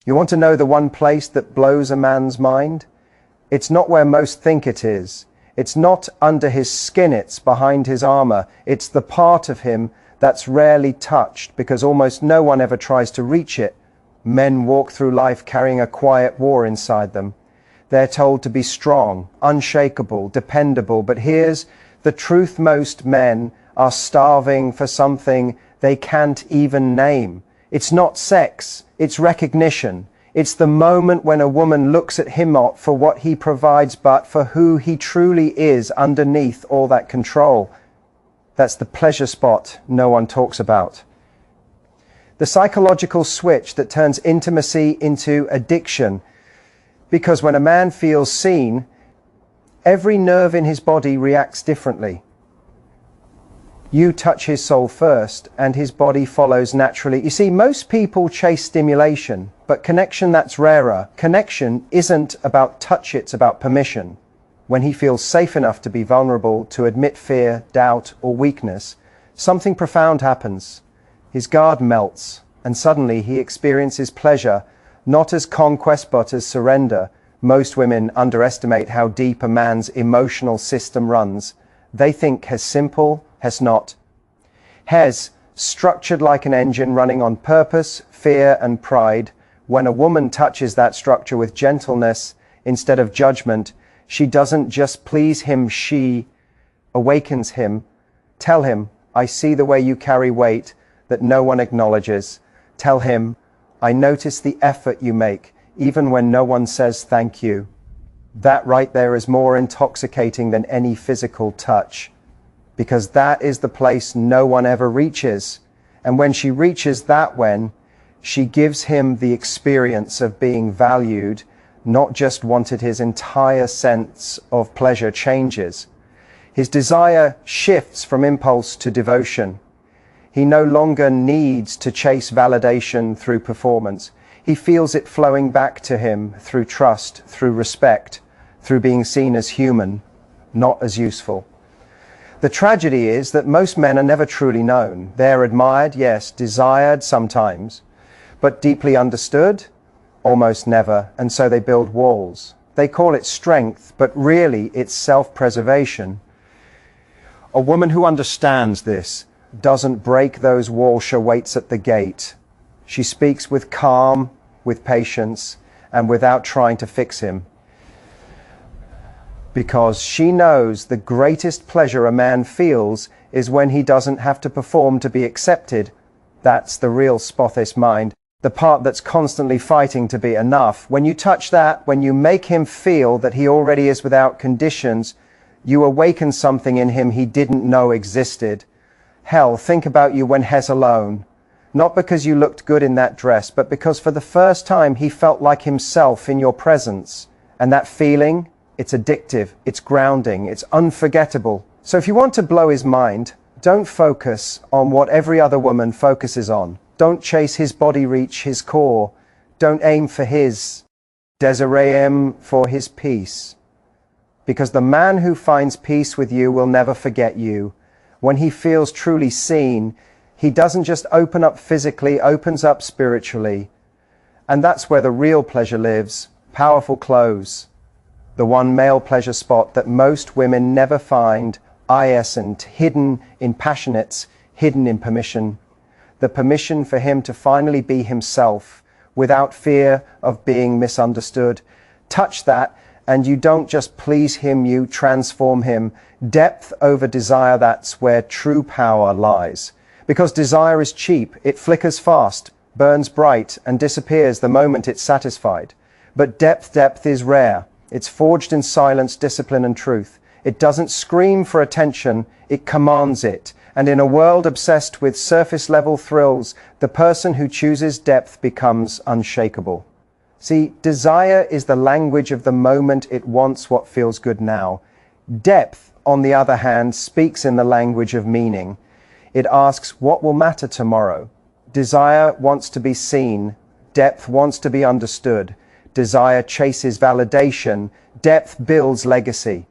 You want to know the one place that blows a man's mind? It's not where most think it is. It's not under his skin, it's behind his armor. It's the part of him that's rarely touched because almost no one ever tries to reach it. Men walk through life carrying a quiet war inside them. They're told to be strong, unshakable, dependable, but here's the truth: most men are starving for something they can't even name. It's not sex, it's recognition. It's the moment when a woman looks at him not for what he provides, but for who he truly is underneath all that control. That's the pleasure spot no one talks about. The psychological switch that turns intimacy into addiction. Because when a man feels seen, every nerve in his body reacts differently. You touch his soul first, and his body follows naturally. You see, most people chase stimulation, but connection, that's rarer. Connection isn't about touch, it's about permission. When he feels safe enough to be vulnerable, to admit fear, doubt, or weakness, something profound happens. His guard melts, and suddenly he experiences pleasure, not as conquest but as surrender. Most women underestimate how deep a man's emotional system runs. They think Hes simple, Hes not. Hes structured like an engine running on purpose, fear, and pride. When a woman touches that structure with gentleness instead of judgment, she doesn't just please him, she awakens him. Tell him, I see the way you carry weight that no one acknowledges. Tell him, I notice the effort you make, even when no one says thank you. That right there is more intoxicating than any physical touch, because that is the place no one ever reaches. And when she reaches that, when she gives him the experience of being valued, not just wanted, his entire sense of pleasure changes. His desire shifts from impulse to devotion. He no longer needs to chase validation through performance. He feels it flowing back to him through trust, through respect, through being seen as human, not as useful. The tragedy is that most men are never truly known. They're admired, yes, desired sometimes, but deeply understood, almost never, and so they build walls. They call it strength, but really it's self-preservation. A woman who understands this doesn't break those walls she waits at the gate. She speaks with calm, with patience, and without trying to fix him. Because she knows the greatest pleasure a man feels is when he doesn't have to perform to be accepted. That's the real Spothes mind, the part that's constantly fighting to be enough. When you touch that, when you make him feel that he already is without conditions, you awaken something in him he didn't know existed. Hell, think about you when Hes alone. Not because you looked good in that dress, but because for the first time he felt like himself in your presence. And that feeling, it's addictive, it's grounding, it's unforgettable. So if you want to blow his mind, don't focus on what every other woman focuses on. Don't chase his body reach, his core. Don't aim for his. Desiree for his peace. Because the man who finds peace with you will never forget you. When he feels truly seen, he doesn't just open up physically, opens up spiritually. And that's where the real pleasure lives. Powerful clothes. The one male pleasure spot that most women never find, iescent, hidden in passionates, hidden in permission. The permission for him to finally be himself, without fear of being misunderstood. Touch that, and you don't just please him, you transform him. Depth over desire, that's where true power lies. Because desire is cheap, it flickers fast, burns bright, and disappears the moment it's satisfied. But depth is rare. It's forged in silence, discipline, and truth. It doesn't scream for attention, it commands it. And in a world obsessed with surface-level thrills, the person who chooses depth becomes unshakable. See, desire is the language of the moment. It wants what feels good now. Depth, on the other hand, speaks in the language of meaning. It asks, what will matter tomorrow? Desire wants to be seen. Depth wants to be understood. Desire chases validation. Depth builds legacy.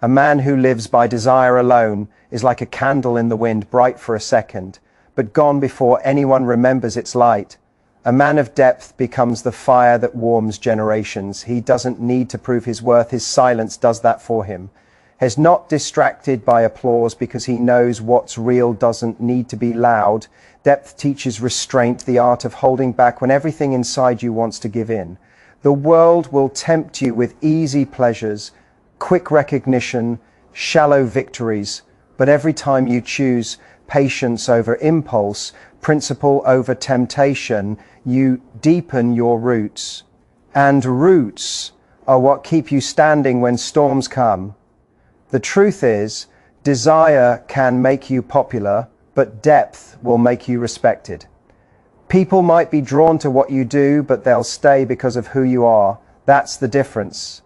A man who lives by desire alone is like a candle in the wind, bright for a second, but gone before anyone remembers its light. A man of depth becomes the fire that warms generations. He doesn't need to prove his worth. His silence does that for him. He's not distracted by applause because he knows what's real doesn't need to be loud. Depth teaches restraint, the art of holding back when everything inside you wants to give in. The world will tempt you with easy pleasures, quick recognition, shallow victories, but every time you choose patience over impulse, principle over temptation, you deepen your roots. And roots are what keep you standing when storms come. The truth is, desire can make you popular, but depth will make you respected. People might be drawn to what you do, but they'll stay because of who you are. That's the difference.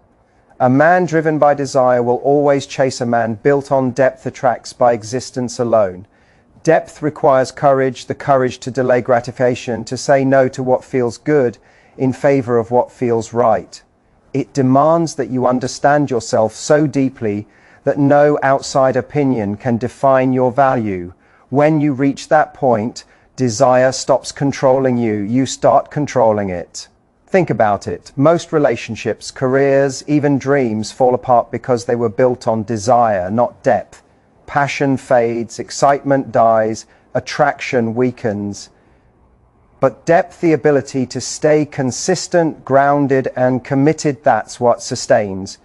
A man driven by desire will always chase a man built on depth attracts by existence alone. Depth requires courage, the courage to delay gratification, to say no to what feels good in favor of what feels right. It demands that you understand yourself so deeply that no outside opinion can define your value. When you reach that point, desire stops controlling you. You start controlling it. Think about it. Most relationships, careers, even dreams fall apart because they were built on desire, not depth. Passion fades, excitement dies, attraction weakens. But depth, the ability to stay consistent, grounded, and committed, that's what sustains.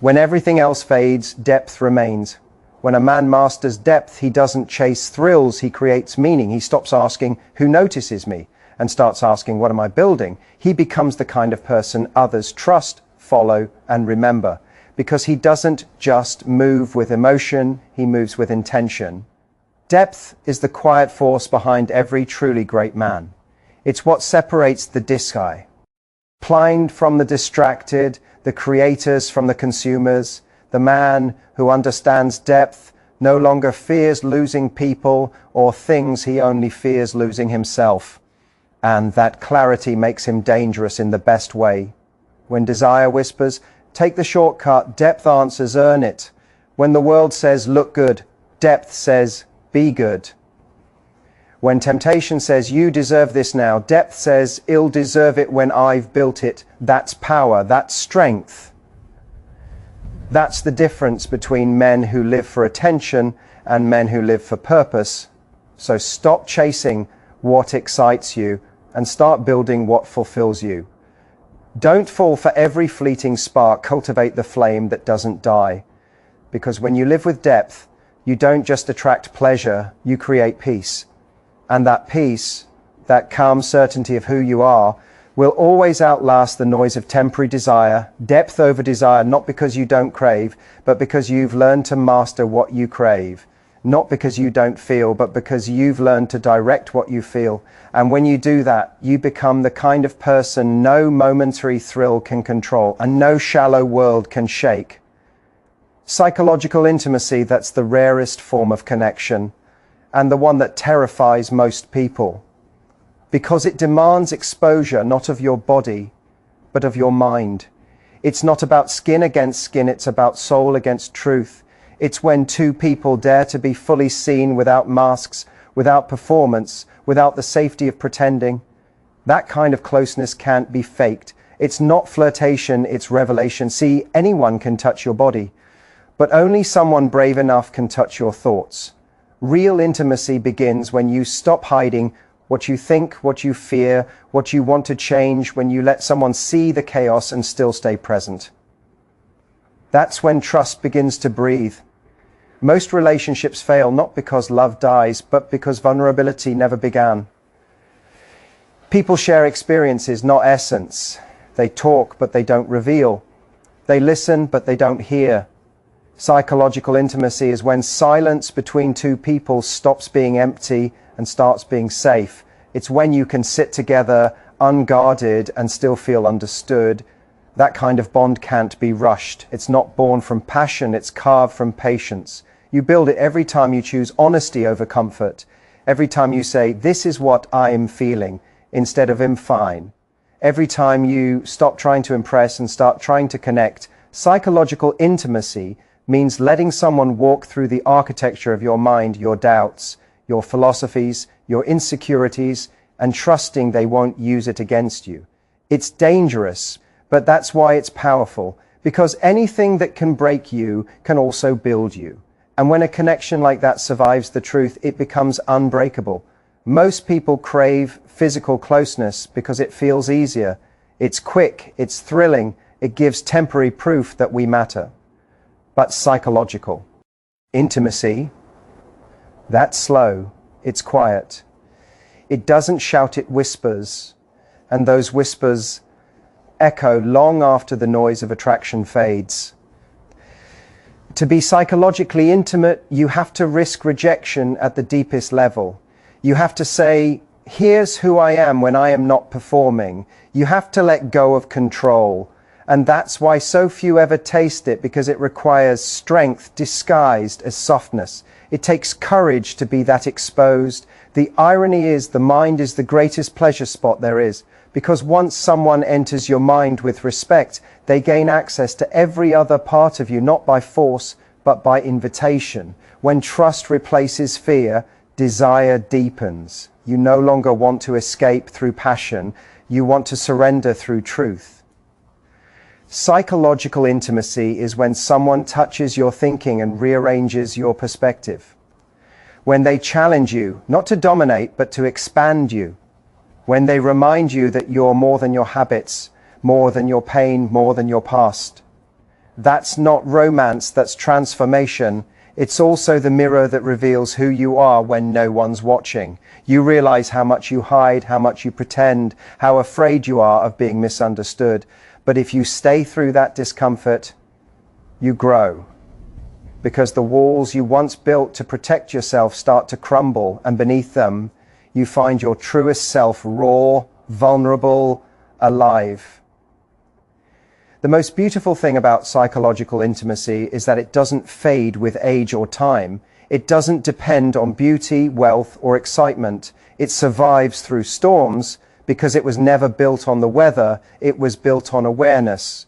When everything else fades, depth remains. When a man masters depth, he doesn't chase thrills, he creates meaning. He stops asking, who notices me? And starts asking, what am I building? He becomes the kind of person others trust, follow, and remember. Because he doesn't just move with emotion, he moves with intention. Depth is the quiet force behind every truly great man. It's what separates the disciplined from the distracted, the creators from the consumers. The man who understands depth no longer fears losing people or things, he only fears losing himself. And that clarity makes him dangerous in the best way. When desire whispers, take the shortcut, depth answers, earn it. When the world says, look good, depth says, be good. When temptation says, you deserve this now, depth says, I'll deserve it when I've built it. That's power, that's strength. That's the difference between men who live for attention and men who live for purpose. So stop chasing what excites you and start building what fulfills you. Don't fall for every fleeting spark. Cultivate the flame that doesn't die. Because when you live with depth, you don't just attract pleasure, you create peace. And that peace, that calm certainty of who you are, will always outlast the noise of temporary desire. Depth over desire, not because you don't crave, but because you've learned to master what you crave. Not because you don't feel, but because you've learned to direct what you feel. And when you do that, you become the kind of person no momentary thrill can control and no shallow world can shake. Psychological intimacy, that's the rarest form of connection and the one that terrifies most people. Because it demands exposure, not of your body, but of your mind. It's not about skin against skin, it's about soul against truth. It's when two people dare to be fully seen without masks, without performance, without the safety of pretending. That kind of closeness can't be faked. It's not flirtation, it's revelation. See, anyone can touch your body, but only someone brave enough can touch your thoughts. Real intimacy begins when you stop hiding what you think, what you fear, what you want to change, when you let someone see the chaos and still stay present. That's when trust begins to breathe. Most relationships fail not because love dies, but because vulnerability never began. People share experiences, not essence. They talk, but they don't reveal. They listen, but they don't hear. Psychological intimacy is when silence between two people stops being empty and starts being safe. It's when you can sit together unguarded and still feel understood. That kind of bond can't be rushed. It's not born from passion, it's carved from patience. You build it every time you choose honesty over comfort. Every time you say, this is what I am feeling, instead of I'm fine. Every time you stop trying to impress and start trying to connect. Psychological intimacy means letting someone walk through the architecture of your mind, your doubts, your philosophies, your insecurities, and trusting they won't use it against you. It's dangerous, but that's why it's powerful, because anything that can break you can also build you. And when a connection like that survives the truth, it becomes unbreakable. Most people crave physical closeness because it feels easier. It's quick, it's thrilling, it gives temporary proof that we matter. But psychological intimacy, that's slow, it's quiet. It doesn't shout, it whispers, and those whispers echo long after the noise of attraction fades. To be psychologically intimate, you have to risk rejection at the deepest level. You have to say, here's who I am when I am not performing. You have to let go of control. And that's why so few ever taste it, because it requires strength disguised as softness. It takes courage to be that exposed. The irony is the mind is the greatest pleasure spot there is, because once someone enters your mind with respect, they gain access to every other part of you, not by force, but by invitation. When trust replaces fear, desire deepens. You no longer want to escape through passion. You want to surrender through truth. Psychological intimacy is when someone touches your thinking and rearranges your perspective. When they challenge you, not to dominate, but to expand you. When they remind you that you're more than your habits, more than your pain, more than your past. That's not romance, that's transformation. It's also the mirror that reveals who you are when no one's watching. You realize how much you hide, how much you pretend, how afraid you are of being misunderstood. But if you stay through that discomfort, you grow. Because the walls you once built to protect yourself start to crumble, and beneath them, you find your truest self, raw, vulnerable, alive. The most beautiful thing about psychological intimacy is that it doesn't fade with age or time. It doesn't depend on beauty, wealth, or excitement. It survives through storms because it was never built on the weather, it was built on awareness.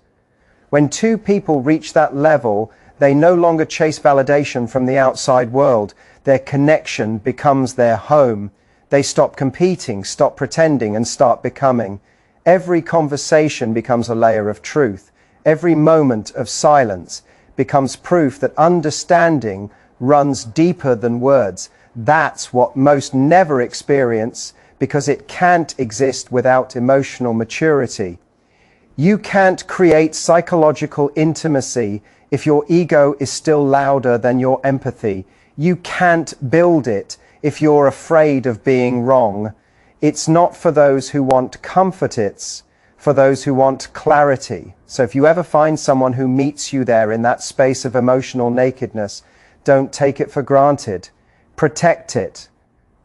When two people reach that level, they no longer chase validation from the outside world. Their connection becomes their home. They stop competing, stop pretending, and start becoming. Every conversation becomes a layer of truth. Every moment of silence becomes proof that understanding runs deeper than words. That's what most never experience, because it can't exist without emotional maturity. You can't create psychological intimacy if your ego is still louder than your empathy. You can't build it if you're afraid of being wrong. It's not for those who want comfort, it's for those who want clarity. So if you ever find someone who meets you there in that space of emotional nakedness, don't take it for granted. Protect it.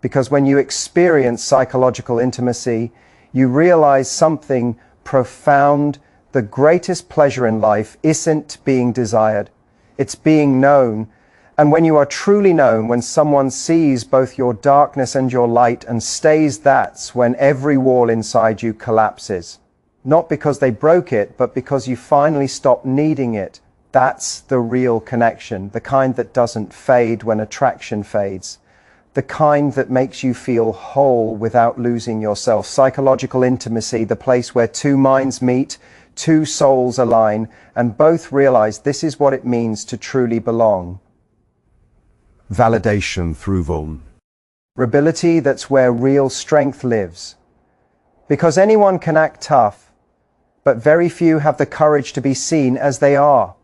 Because when you experience psychological intimacy, you realize something profound. The greatest pleasure in life isn't being desired, it's being known. And when you are truly known, when someone sees both your darkness and your light and stays, that's when every wall inside you collapses. Not because they broke it, but because you finally stop needing it. That's the real connection, the kind that doesn't fade when attraction fades. The kind that makes you feel whole without losing yourself. Psychological intimacy, the place where two minds meet, two souls align, and both realize this is what it means to truly belong. Validation through Vulnerability, that's where real strength lives. Because anyone can act tough, but very few have the courage to be seen as they are.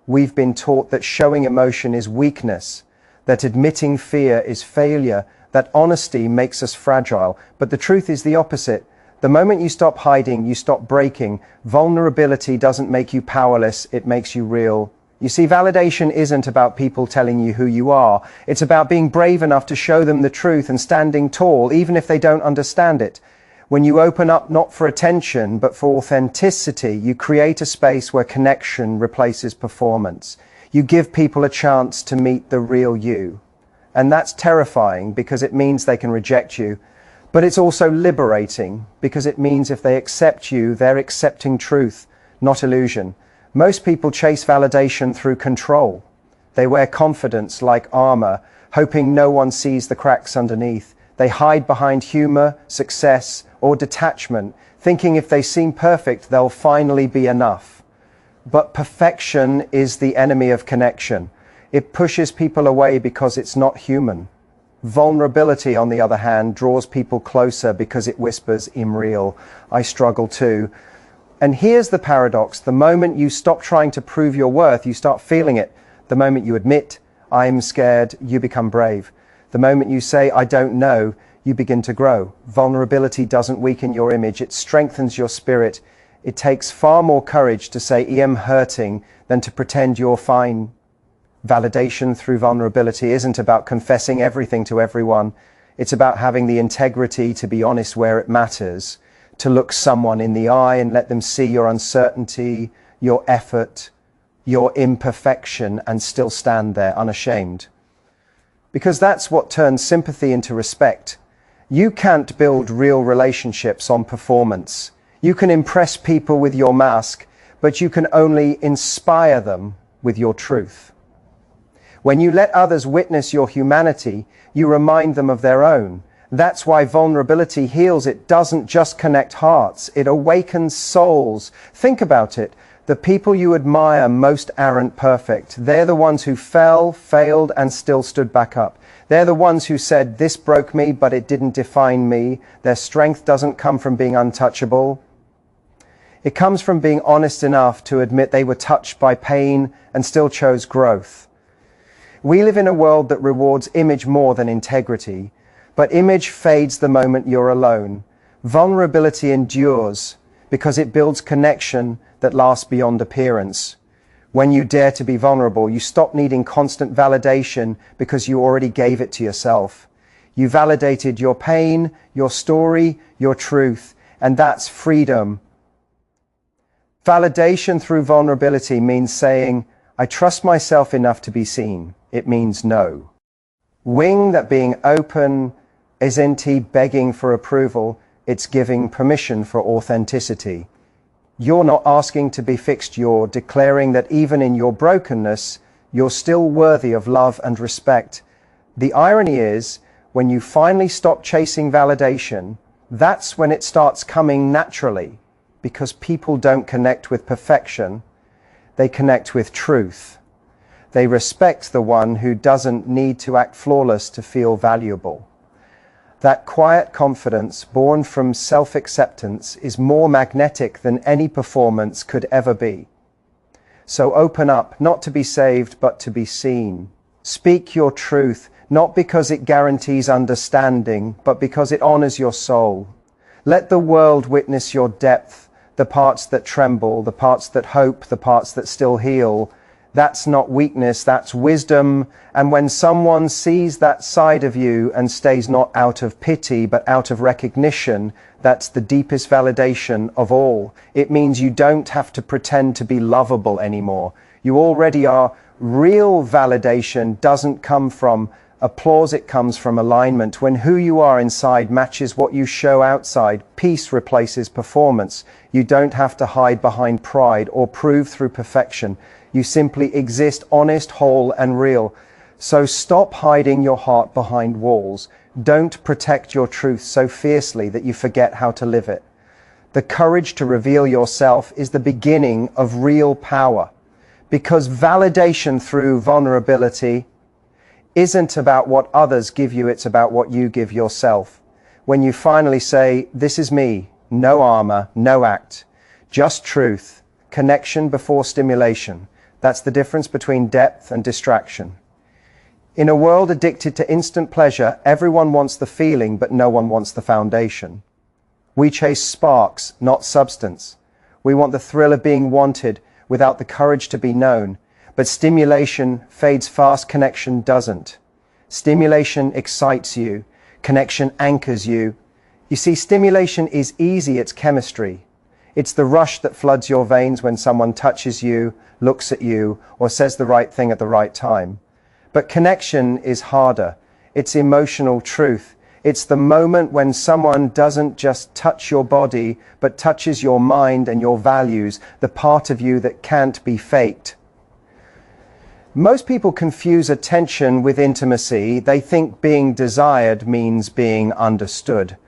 We've been taught that showing emotion is weakness, that admitting fear is failure, that honesty makes us fragile. But the truth is the opposite. The moment you stop hiding, you stop breaking. Vulnerability doesn't make you powerless, it makes you real. You see, validation isn't about people telling you who you are. It's about being brave enough to show them the truth and standing tall, even if they don't understand it. When you open up not for attention, but for authenticity, you create a space where connection replaces performance. You give people a chance to meet the real you. And that's terrifying because it means they can reject you. But it's also liberating because it means if they accept you, they're accepting truth, not illusion. Most people chase validation through control. They wear confidence like armor, hoping no one sees the cracks underneath. They hide behind humor, success, or detachment, thinking if they seem perfect, they'll finally be enough. But perfection is the enemy of connection. It pushes people away because it's not human. Vulnerability, on the other hand, draws people closer because it whispers, "I'm real. I struggle too." And here's the paradox. The moment you stop trying to prove your worth, you start feeling it. The moment you admit, "I'm scared," you become brave. The moment you say, "I don't know," you begin to grow. Vulnerability doesn't weaken your image, it strengthens your spirit. It takes far more courage to say, "I am hurting," than to pretend you're fine. Validation through vulnerability isn't about confessing everything to everyone. It's about having the integrity to be honest where it matters, to look someone in the eye and let them see your uncertainty, your effort, your imperfection, and still stand there unashamed. Because that's what turns sympathy into respect. You can't build real relationships on performance. You can impress people with your mask, but you can only inspire them with your truth. When you let others witness your humanity, you remind them of their own. That's why vulnerability heals. It doesn't just connect hearts, it awakens souls. Think about it. The people you admire most aren't perfect. They're the ones who fell, failed, and still stood back up. They're the ones who said, "This broke me, but it didn't define me." Their strength doesn't come from being untouchable. It comes from being honest enough to admit they were touched by pain and still chose growth. We live in a world that rewards image more than integrity, but image fades the moment you're alone. Vulnerability endures because it builds connection that lasts beyond appearance. When you dare to be vulnerable, you stop needing constant validation because you already gave it to yourself. You validated your pain, your story, your truth, and that's freedom. Validation through vulnerability means saying, "I trust myself enough to be seen." It means no. Wing that being open isn't begging for approval, it's giving permission for authenticity. You're not asking to be fixed, you're declaring that even in your brokenness, you're still worthy of love and respect. The irony is, when you finally stop chasing validation, that's when it starts coming naturally, because people don't connect with perfection, they connect with truth. They respect the one who doesn't need to act flawless to feel valuable. That quiet confidence born from self-acceptance is more magnetic than any performance could ever be. So open up, not to be saved, but to be seen. Speak your truth, not because it guarantees understanding, but because it honors your soul. Let the world witness your depth, the parts that tremble, the parts that hope, the parts that still heal. That's not weakness, that's wisdom. And when someone sees that side of you and stays not out of pity, but out of recognition, that's the deepest validation of all. It means you don't have to pretend to be lovable anymore. You already are. Real validation doesn't come from applause, it comes from alignment. When who you are inside matches what you show outside, peace replaces performance. You don't have to hide behind pride or prove through perfection. You simply exist honest, whole, and real. So stop hiding your heart behind walls. Don't protect your truth so fiercely that you forget how to live it. The courage to reveal yourself is the beginning of real power, because validation through vulnerability isn't about what others give you, it's about what you give yourself. When you finally say, "This is me," no armor, no act, just truth, connection before stimulation. That's the difference between depth and distraction. In a world addicted to instant pleasure, everyone wants the feeling, but no one wants the foundation. We chase sparks, not substance. We want the thrill of being wanted without the courage to be known. But stimulation fades fast, connection doesn't. Stimulation excites you, connection anchors you. You see, stimulation is easy, it's chemistry. It's the rush that floods your veins when someone touches you, looks at you, or says the right thing at the right time. But connection is harder. It's emotional truth. It's the moment when someone doesn't just touch your body, but touches your mind and your values, the part of you that can't be faked. Most people confuse attention with intimacy. They think being desired means being understood.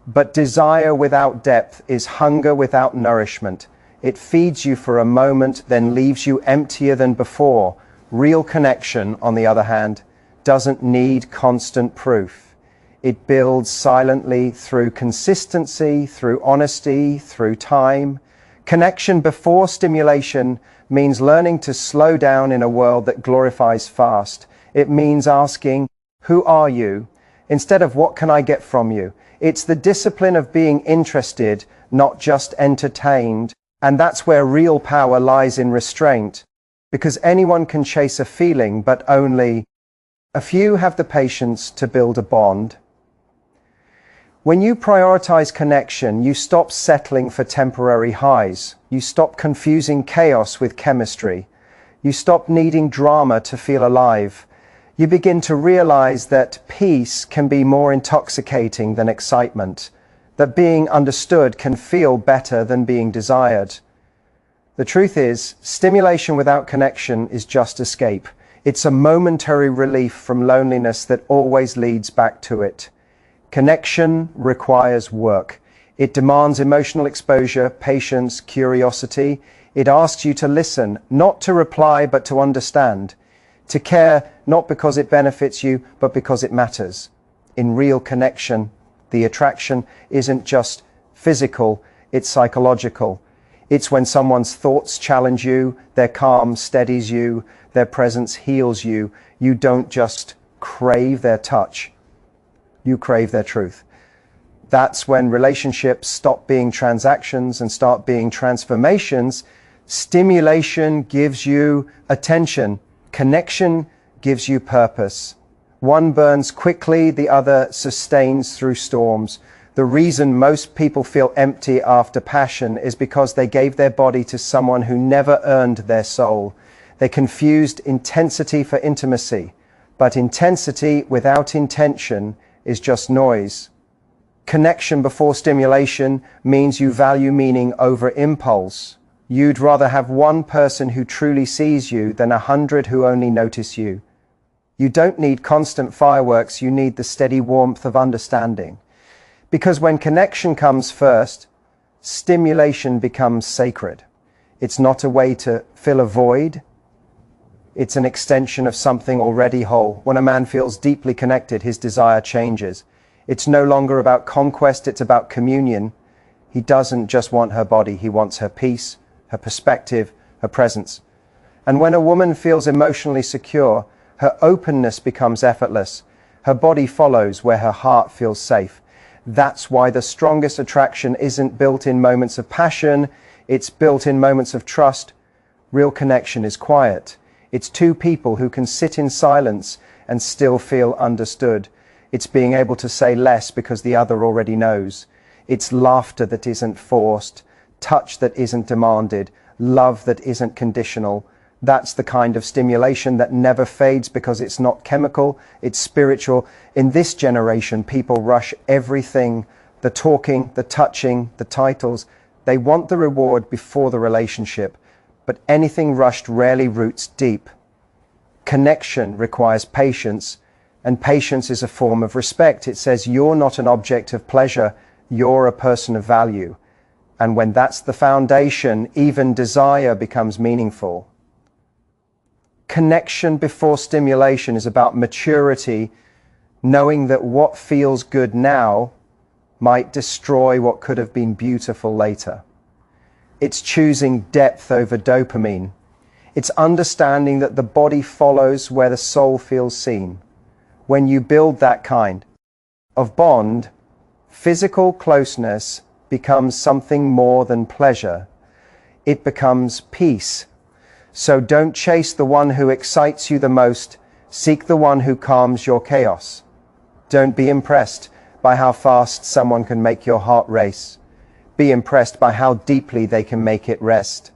But desire without depth is hunger without nourishment. It feeds you for a moment, then leaves you emptier than before. Real connection, on the other hand, doesn't need constant proof. It builds silently through consistency, through honesty, through time. Connection before stimulation means learning to slow down in a world that glorifies fast. It means asking, "Who are you?" instead of "What can I get from you?" It's the discipline of being interested, not just entertained. And that's where real power lies, in restraint. Because anyone can chase a feeling, but only a few have the patience to build a bond. When you prioritize connection, you stop settling for temporary highs. You stop confusing chaos with chemistry. You stop needing drama to feel alive. You begin to realize that peace can be more intoxicating than excitement, that being understood can feel better than being desired. The truth is, stimulation without connection is just escape. It's a momentary relief from loneliness that always leads back to it. Connection requires work. It demands emotional exposure, patience, curiosity. It asks you to listen, not to reply, but to understand. To care, not because it benefits you, but because it matters. In real connection, the attraction isn't just physical, it's psychological. It's when someone's thoughts challenge you, their calm steadies you, their presence heals you. You don't just crave their touch, you crave their truth. That's when relationships stop being transactions and start being transformations. Stimulation gives you attention. Connection gives you purpose. One burns quickly, the other sustains through storms. The reason most people feel empty after passion is because they gave their body to someone who never earned their soul. They confused intensity for intimacy, but intensity without intention is just noise. Connection before stimulation means you value meaning over impulse. You'd rather have one person who truly sees you than 100 who only notice you. You don't need constant fireworks, you need the steady warmth of understanding. Because when connection comes first, stimulation becomes sacred. It's not a way to fill a void. It's an extension of something already whole. When a man feels deeply connected, his desire changes. It's no longer about conquest, it's about communion. He doesn't just want her body, he wants her peace, her perspective, her presence. And when a woman feels emotionally secure, her openness becomes effortless. Her body follows where her heart feels safe. That's why the strongest attraction isn't built in moments of passion, it's built in moments of trust. Real connection is quiet. It's two people who can sit in silence and still feel understood. It's being able to say less because the other already knows. It's laughter that isn't forced, touch that isn't demanded, love that isn't conditional. That's the kind of stimulation that never fades because it's not chemical, it's spiritual. In this generation, people rush everything, the talking, the touching, the titles. They want the reward before the relationship, but anything rushed rarely roots deep. Connection requires patience, and patience is a form of respect. It says you're not an object of pleasure, you're a person of value. And when that's the foundation, even desire becomes meaningful. Connection before stimulation is about maturity, knowing that what feels good now might destroy what could have been beautiful later. It's choosing depth over dopamine. It's understanding that the body follows where the soul feels seen. When you build that kind of bond, physical closeness becomes something more than pleasure. It becomes peace. So don't chase the one who excites you the most, seek the one who calms your chaos. Don't be impressed by how fast someone can make your heart race. Be impressed by how deeply they can make it rest.